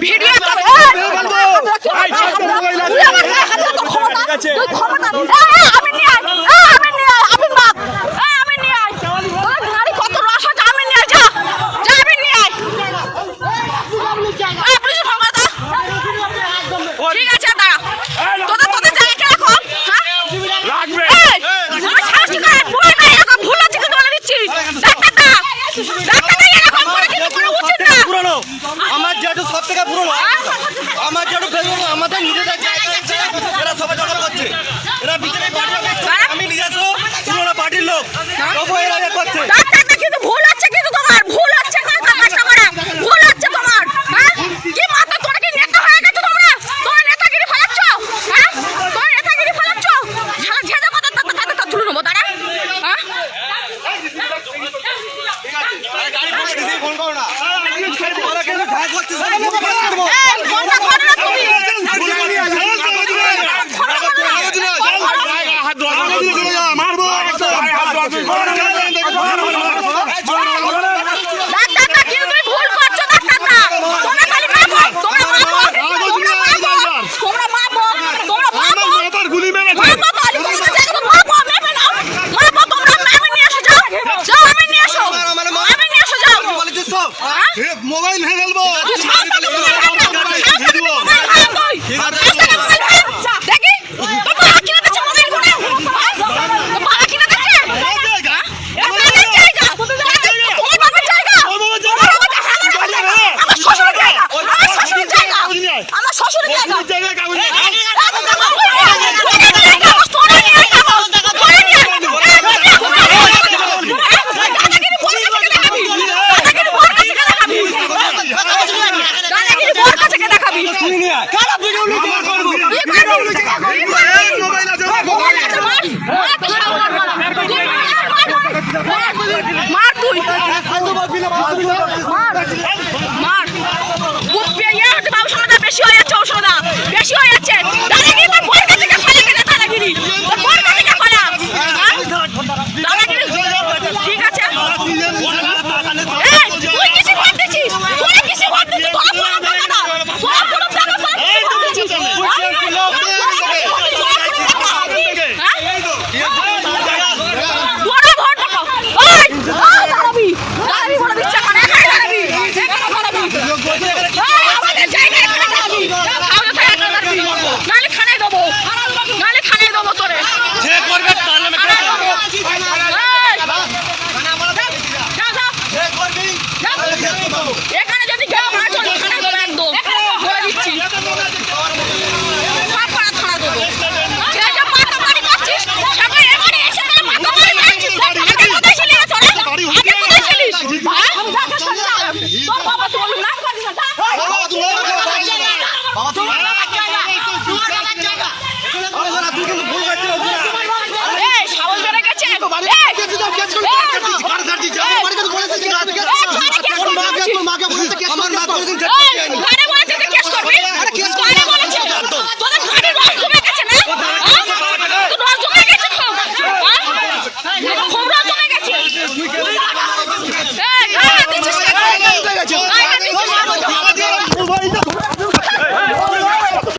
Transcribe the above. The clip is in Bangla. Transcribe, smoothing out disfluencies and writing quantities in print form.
ভিডিও আমার যেটু সব থেকে পুরনো আমার যেটু ফেসবুক আমাদের নিজেদের এরা সবাই জড়ো করছে এরা বিজেপি আমি নিজস্ব পুরোনো পার্টির লোক তবু এরা করছে কিন্তু ভুল হচ্ছে কিন্তু তোমার ভুল হচ্ছে কাজটা করা ভুল হচ্ছে তোমার হ্যাঁ কি মাথা তোরা কি নেতা হয়ে গেছো তোমরা তোমরা নেতাগিরি ফলাচ্ছ হ্যাঁ তোমরা নেতাগিরি ফলাচ্ছ শালা ঝেড়ে কথা তাতে তুলে নেবো তারা হ্যাঁ গাড়ি ফোন করো না ওরা কেন ঢাক করছে মোবাইল হয়ে গেল আমার